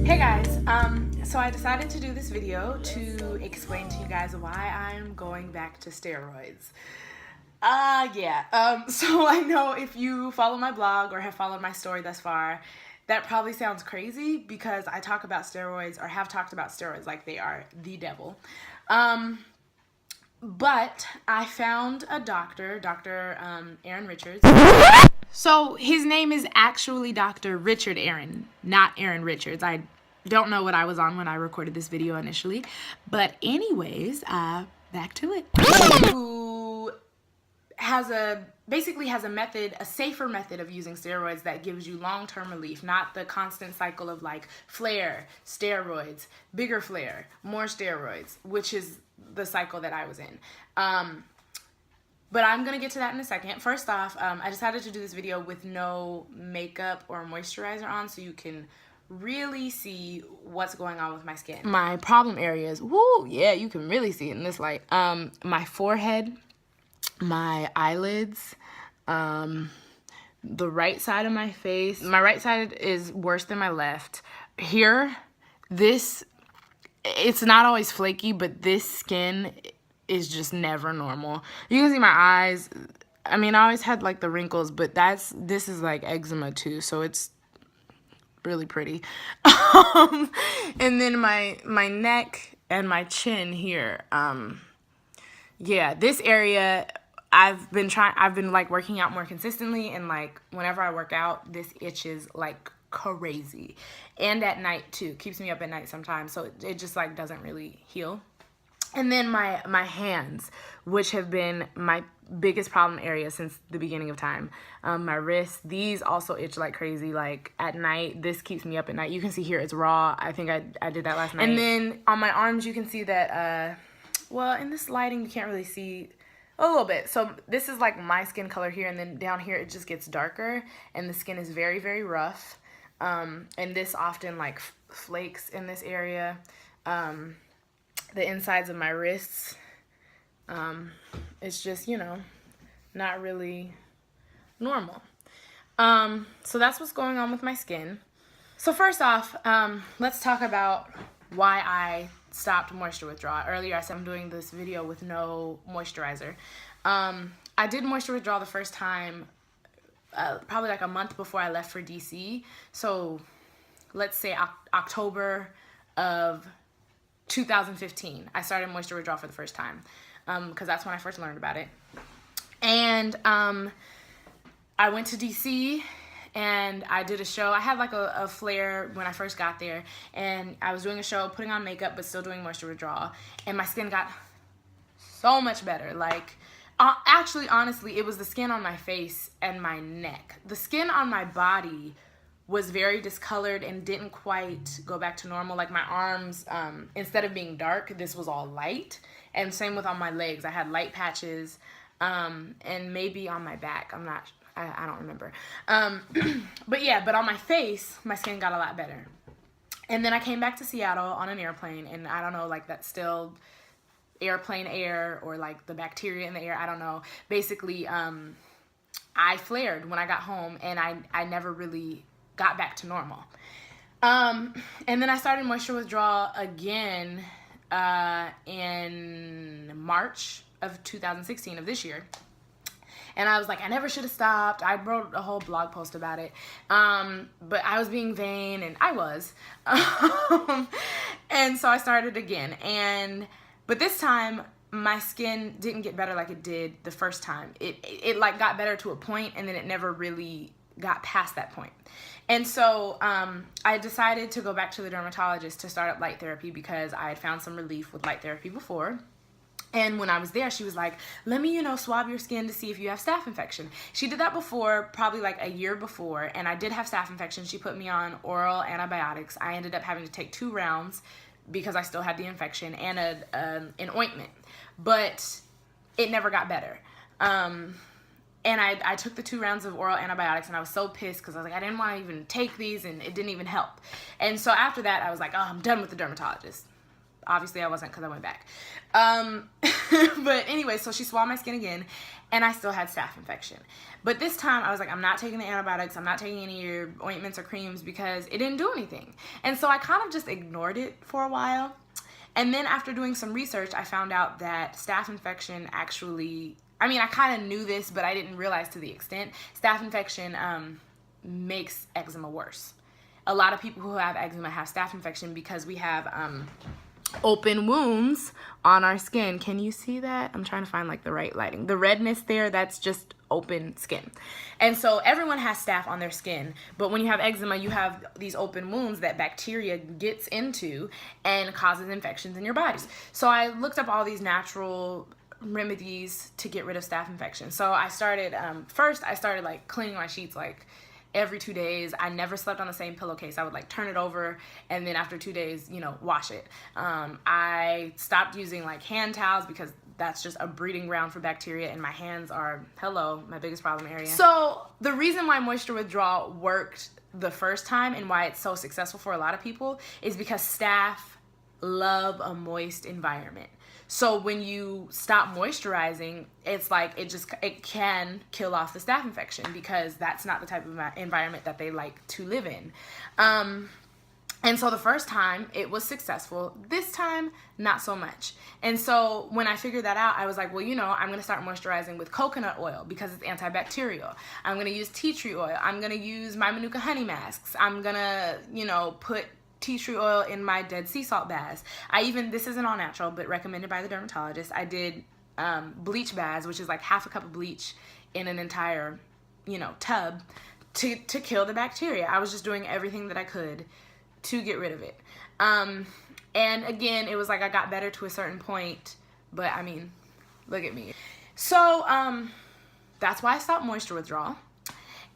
Hey guys, so I decided to do this video to explain to you guys why I'm going back to steroids. So I know if you follow my blog or have followed my story thus far, that probably sounds crazy because I talk about steroids or have talked about steroids like they are the devil. But I found a doctor, Dr. Aron Richards. So his name is actually Dr. Richard Aron, not Aron Richards. I don't know what I was on when I recorded this video initially. But anyways, back to it. Who basically has a method, a safer method of using steroids that gives you long-term relief, not the constant cycle of like flare, steroids, bigger flare, more steroids, which is the cycle that I was in. But I'm going to get to that in a second. First off, I decided to do this video with no makeup or moisturizer on so you can really see what's going on with my skin. My problem areas, woo, yeah, you can really see it in this light. My forehead, my eyelids, the right side of my face. My right side is worse than my left. Here, it's not always flaky, but this skin is just never normal. You can see my eyes. I mean, I always had like the wrinkles, but this is like eczema too, so it's really pretty. And then my neck and my chin here. Yeah, this area I've been like working out more consistently, and like whenever I work out, this itches like crazy. And at night too, keeps me up at night sometimes, so it just like doesn't really heal. And then my hands, which have been my biggest problem area since the beginning of time. My wrists, these also itch like crazy. Like at night, this keeps me up at night. You can see here it's raw. I think I did that last night. And then on my arms, you can see that, well, in this lighting, you can't really see a little bit. So this is like my skin color here, and then down here, it just gets darker, and the skin is very, very rough. And this often like flakes in this area. The insides of my wrists, it's just, you know, not really normal. So that's what's going on with my skin. So first off, let's talk about why I stopped moisture withdrawal. Earlier I said I'm doing this video with no moisturizer. I did moisture withdrawal the first time probably like a month before I left for DC. So let's say October of 2015, I started moisture withdrawal for the first time because that's when I first learned about it. And I went to DC and I did a show. I had like a flare when I first got there, and I was doing a show, putting on makeup, but still doing moisture withdrawal, and my skin got so much better. Like, actually, honestly, it was the skin on my face and my neck. The skin on my body was very discolored and didn't quite go back to normal. Like my arms, instead of being dark, this was all light. And same with on my legs. I had light patches, and maybe on my back. I don't remember. But yeah, but on my face, my skin got a lot better. And then I came back to Seattle on an airplane, and I don't know, like that's still airplane air or like the bacteria in the air. I don't know. Basically, I flared when I got home, and I never really got back to normal. And then I started moisture withdrawal again in March of 2016 of this year. And I was like, I never should have stopped. I wrote a whole blog post about it. But I was being vain, and I was. And so I started again. But this time, my skin didn't get better like it did the first time. It like got better to a point, and then it never really got past that point. And so I decided to go back to the dermatologist to start up light therapy because I had found some relief with light therapy before. And when I was there, she was like, let me, swab your skin to see if you have staph infection. She did that before, probably like a year before, and I did have staph infection. She put me on oral antibiotics. I ended up having to take 2 rounds because I still had the infection, and an ointment. But it never got better. And I took the 2 rounds of oral antibiotics, and I was so pissed because I was like, I didn't want to even take these, and it didn't even help. And so after that, I was like, oh, I'm done with the dermatologist. obviously I wasn't because I went back. But anyway, so she swabbed my skin again, and I still had staph infection. But this time I was like, I'm not taking the antibiotics, I'm not taking any of your ointments or creams because it didn't do anything. And so I kind of just ignored it for a while. And then after doing some research, I found out that staph infection actually, I mean, I kind of knew this, but I didn't realize to the extent. Staph infection makes eczema worse. A lot of people who have eczema have staph infection because we have open wounds on our skin. Can you see that? I'm trying to find like the right lighting. The redness there, that's just open skin. And so everyone has staph on their skin, but when you have eczema, you have these open wounds that bacteria gets into and causes infections in your bodies. So I looked up all these natural remedies to get rid of staph infection. So I started, first I started like cleaning my sheets like every 2 days. I never slept on the same pillowcase. I would like turn it over and then after 2 days, you know, wash it. I stopped using like hand towels because that's just a breeding ground for bacteria, and my hands are, hello, my biggest problem area. So the reason why moisture withdrawal worked the first time and why it's so successful for a lot of people is because staph love a moist environment. So when you stop moisturizing, it's like it can kill off the staph infection because that's not the type of environment that they like to live in. And so the first time it was successful. This time, not so much. And so when I figured that out, I was like, well, you know, I'm going to start moisturizing with coconut oil because it's antibacterial. I'm going to use tea tree oil. I'm going to use my Manuka honey masks. I'm going to, you know, put tea tree oil in my Dead Sea salt baths. This isn't all natural, but recommended by the dermatologist. I did bleach baths, which is like half a cup of bleach in an entire, you know, tub to kill the bacteria. I was just doing everything that I could to get rid of it. And again, it was like I got better to a certain point, but I mean, look at me. So that's why I stopped moisture withdrawal.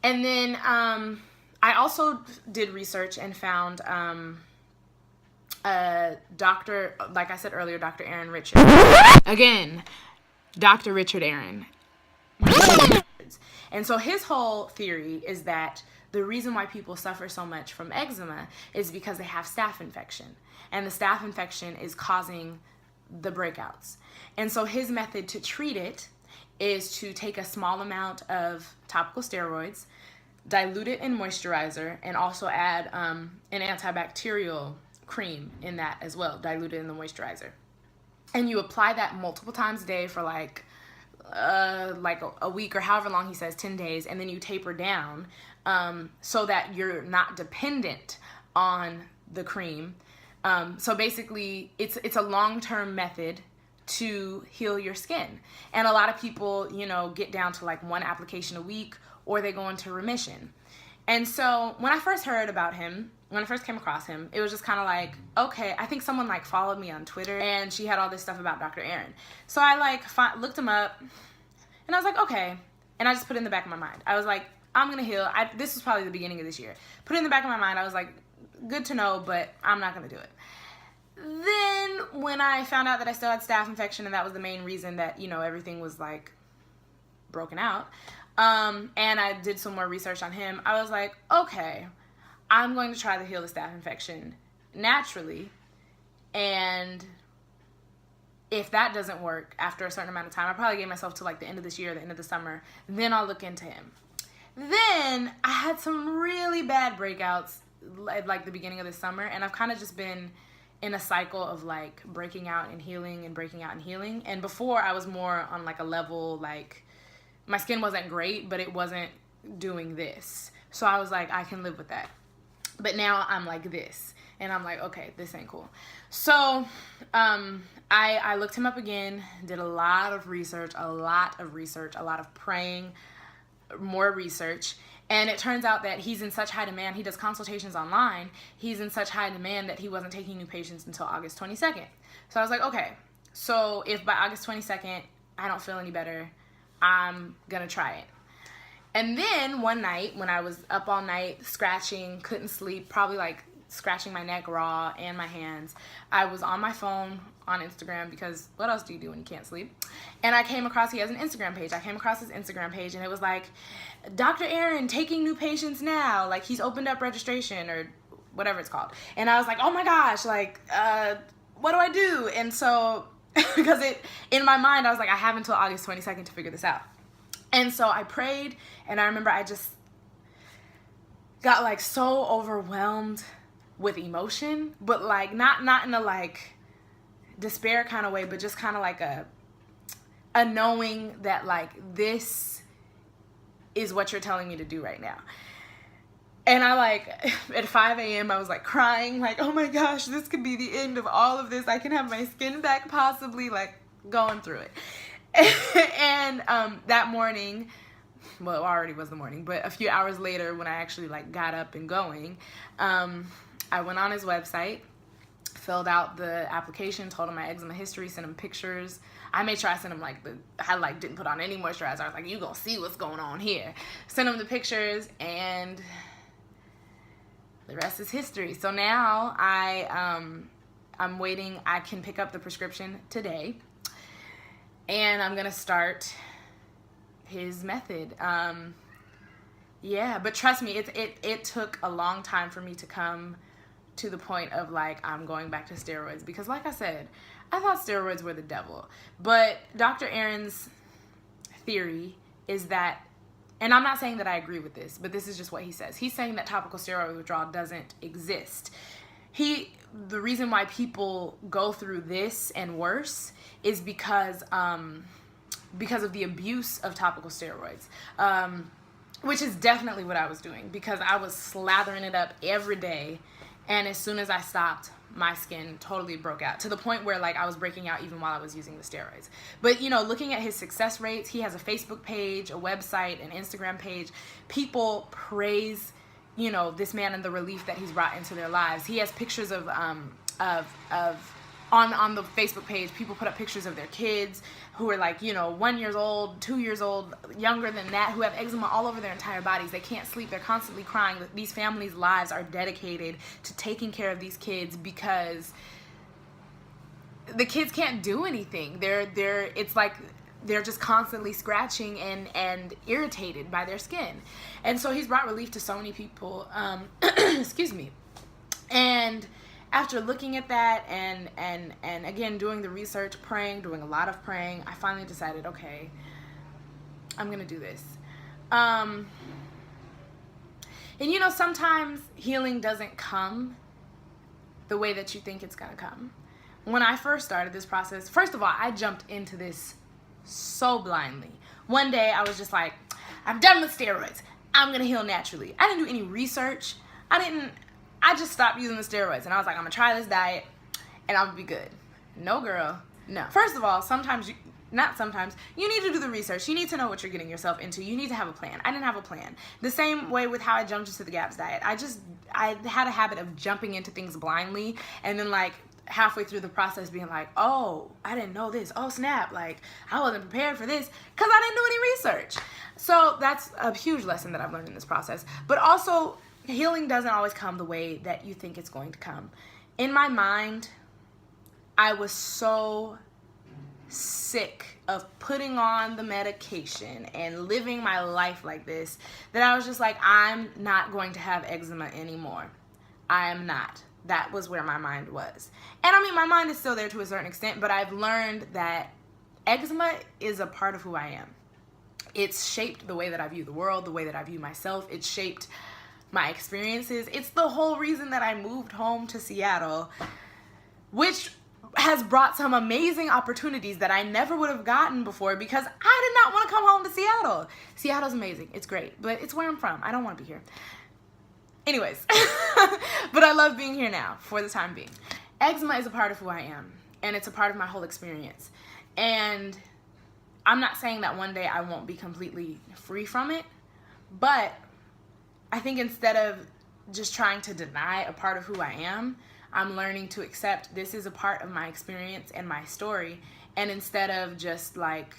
And then I also did research and found Dr., like I said earlier, Dr. Aron Richard. Again, Dr. Richard Aron. And so his whole theory is that the reason why people suffer so much from eczema is because they have staph infection. And the staph infection is causing the breakouts. And so his method to treat it is to take a small amount of topical steroids, dilute it in moisturizer, and also add an antibacterial cream in that as well, diluted in the moisturizer. And you apply that multiple times a day for like a week or however long he says, 10 days, and then you taper down so that you're not dependent on the cream. So basically, it's a long-term method to heal your skin. And a lot of people, you know, get down to like 1 application a week, or they go into remission. And so when I first heard about him, when I first came across him, it was just kind of like, okay, I think someone like followed me on Twitter and she had all this stuff about Dr. Aron. So I like looked him up and I was like, okay. And I just put it in the back of my mind. I was like, I'm going to heal. This was probably the beginning of this year. Put it in the back of my mind. I was like, good to know, but I'm not going to do it. Then when I found out that I still had staph infection and that was the main reason that, you know, everything was like broken out, and I did some more research on him, I was like, okay, I'm going to try to heal the staph infection naturally. And if that doesn't work after a certain amount of time, I probably gave myself to like the end of this year, the end of the summer, then I'll look into him. Then I had some really bad breakouts at like the beginning of the summer, and I've kind of just been in a cycle of like breaking out and healing and breaking out and healing. And before I was more on like a level, like my skin wasn't great, but it wasn't doing this. So I was like, I can live with that. But now I'm like this, and I'm like, okay, this ain't cool. So I looked him up again, did a lot of research, a lot of praying, more research. And it turns out that he's in such high demand. He does consultations online. He's in such high demand that he wasn't taking new patients until August 22nd. So I was like, okay, so if by August 22nd I don't feel any better, I'm going to try it. And then one night when I was up all night scratching, couldn't sleep, probably like scratching my neck raw and my hands, I was on my phone on Instagram, because what else do you do when you can't sleep? And I came across, he has an Instagram page. I came across his Instagram page and it was like, Dr. Aron taking new patients now. Like he's opened up registration or whatever it's called. And I was like, oh my gosh, like, what do I do? And so, because in my mind, I was like, I have until August 22nd to figure this out. And so I prayed, and I remember I just got like so overwhelmed with emotion, but like not in a like despair kind of way, but just kind of like a knowing that like this is what you're telling me to do right now. And I like at 5 a.m. I was like crying, like, oh my gosh, this could be the end of all of this. I can have my skin back possibly, like going through it. And that morning, well, it already was the morning, but a few hours later when I actually like got up and going, I went on his website, filled out the application, told him my eczema history, sent him pictures. I made sure I sent him I like didn't put on any moisturizer. I was like, you gonna see what's going on here. Sent him the pictures, and the rest is history. So now I'm waiting. I can pick up the prescription today, and I'm gonna start his method. Yeah, but trust me, it took a long time for me to come to the point of like, I'm going back to steroids, because like I said, I thought steroids were the devil. But Dr. Aron's theory is that, and I'm not saying that I agree with this, but this is just what he says. He's saying that topical steroid withdrawal doesn't exist. The reason why people go through this and worse is because of the abuse of topical steroids, which is definitely what I was doing, because I was slathering it up every day, and as soon as I stopped, my skin totally broke out, to the point where like I was breaking out even while I was using the steroids. But you know, looking at his success rates, he has a Facebook page, a website, an Instagram page. People praise, you know, this man and the relief that he's brought into their lives. He has pictures of on the Facebook page, people put up pictures of their kids who are like, you know, 1 year old, 2 years old, younger than that, who have eczema all over their entire bodies. They can't sleep. They're constantly crying. These families' lives are dedicated to taking care of these kids, because the kids can't do anything. It's like they're just constantly scratching and irritated by their skin. And so he's brought relief to so many people. Excuse me. And after looking at that and again doing the research, praying, doing a lot of praying, I finally decided, okay, I'm gonna do this. And you know, sometimes healing doesn't come the way that you think it's gonna come. When I first started this process, first of all, I jumped into this so blindly. One day I was just like, I'm done with steroids. I'm gonna heal naturally. I didn't do any research. I just stopped using the steroids, and I was like, I'm gonna try this diet and I'll be good. No, girl, no. First of all, you need to do the research. You need to know what you're getting yourself into. You need to have a plan. I didn't have a plan. The same way with how I jumped into the GAPS diet. I had a habit of jumping into things blindly, and then like halfway through the process being like, oh, I didn't know this. Oh, snap. Like, I wasn't prepared for this because I didn't do any research. So that's a huge lesson that I've learned in this process. But also, healing doesn't always come the way that you think it's going to come. In my mind, I was so sick of putting on the medication and living my life like this that I was just like, I'm not going to have eczema anymore. I am not. That was where my mind was. And I mean, my mind is still there to a certain extent, but I've learned that eczema is a part of who I am. It's shaped the way that I view the world, the way that I view myself. It's shaped my experiences. It's the whole reason that I moved home to Seattle, which has brought some amazing opportunities that I never would have gotten before, because I did not want to come home to Seattle. Seattle's amazing. It's great, but it's where I'm from. I don't want to be here. Anyways, but I love being here now for the time being. Eczema is a part of who I am, and it's a part of my whole experience. And I'm not saying that one day I won't be completely free from it, but I think instead of just trying to deny a part of who I am, I'm learning to accept this is a part of my experience and my story. And instead of just like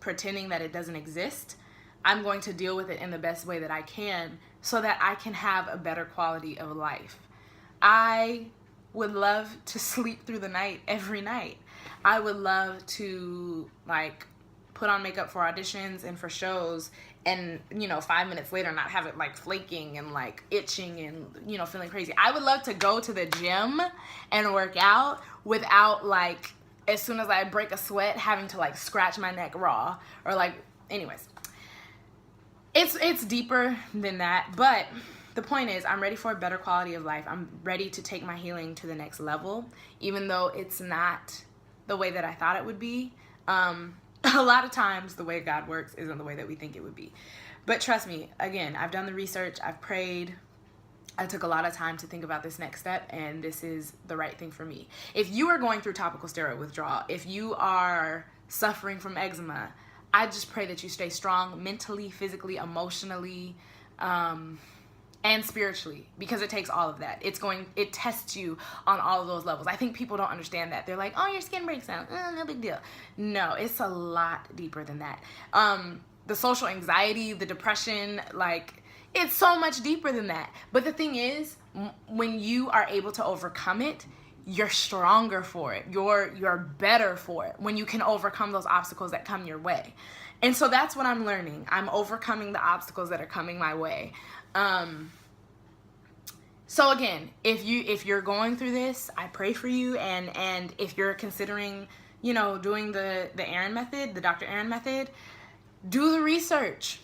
pretending that it doesn't exist, I'm going to deal with it in the best way that I can so that I can have a better quality of life. I would love to sleep through the night every night. I would love to like put on makeup for auditions and for shows, and 5 minutes later not have it like flaking and like itching and feeling crazy. I would love to go to the gym and work out without like, as soon as I break a sweat, having to like scratch my neck raw, or like, anyways. It's deeper than that, but the point is, I'm ready for a better quality of life. I'm ready to take my healing to the next level, even though it's not the way that I thought it would be. A lot of times the way God works isn't the way that we think it would be. But trust me, again, I've done the research, I've prayed, I took a lot of time to think about this next step, and this is the right thing for me. If you are going through topical steroid withdrawal, if you are suffering from eczema, I just pray that you stay strong mentally, physically, emotionally, and spiritually, because it takes all of that. It tests you on all of those levels. I think people don't understand that. They're like, oh, your skin breaks out, no big deal. No, it's a lot deeper than that. The social anxiety, the depression, like, it's so much deeper than that. But the thing is, when you are able to overcome it, you're stronger for it. You're better for it when you can overcome those obstacles that come your way. And so that's what I'm learning. I'm overcoming the obstacles that are coming my way. So again, if you're going through this, I pray for you. And if you're considering, doing the Aron method, the Dr. Aron method, do the research.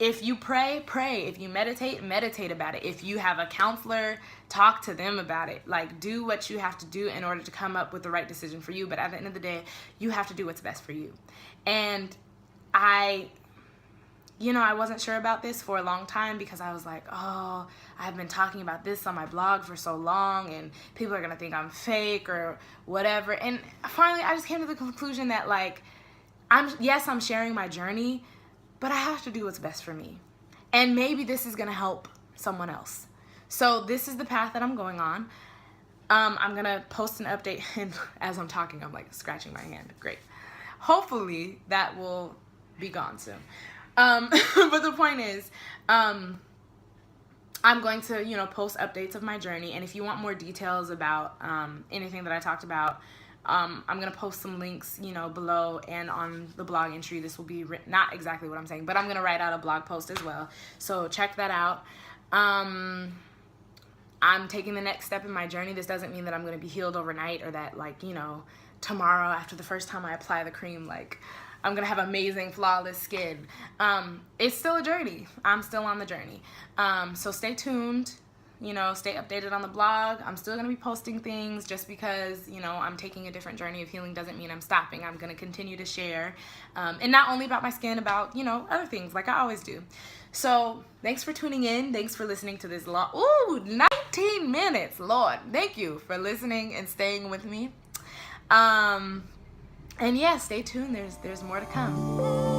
If you pray, pray. If you meditate, meditate about it. If you have a counselor, talk to them about it. Like, do what you have to do in order to come up with the right decision for you. But at the end of the day, you have to do what's best for you. And I wasn't sure about this for a long time, because I was like, oh, I've been talking about this on my blog for so long, and people are going to think I'm fake or whatever. And finally, I just came to the conclusion that, like, I'm sharing my journey, but I have to do what's best for me. And maybe this is going to help someone else. So this is the path that I'm going on. I'm going to post an update, and as I'm talking, I'm like scratching my hand. Great. Hopefully that will be gone soon. But the point is, I'm going to, post updates of my journey. And if you want more details about anything that I talked about, I'm going to post some links, below and on the blog entry. This will be not exactly what I'm saying, but I'm going to write out a blog post as well. So check that out. I'm taking the next step in my journey. This doesn't mean that I'm going to be healed overnight, or that, like, tomorrow after the first time I apply the cream, like, I'm going to have amazing, flawless skin. It's still a journey. I'm still on the journey. So stay tuned. Stay updated on the blog. I'm still going to be posting things. Just because, I'm taking a different journey of healing doesn't mean I'm stopping. I'm going to continue to share. And not only about my skin, about, other things like I always do. So thanks for tuning in. Thanks for listening to this long, 19 minutes. Lord, thank you for listening and staying with me. And yeah, stay tuned. There's more to come.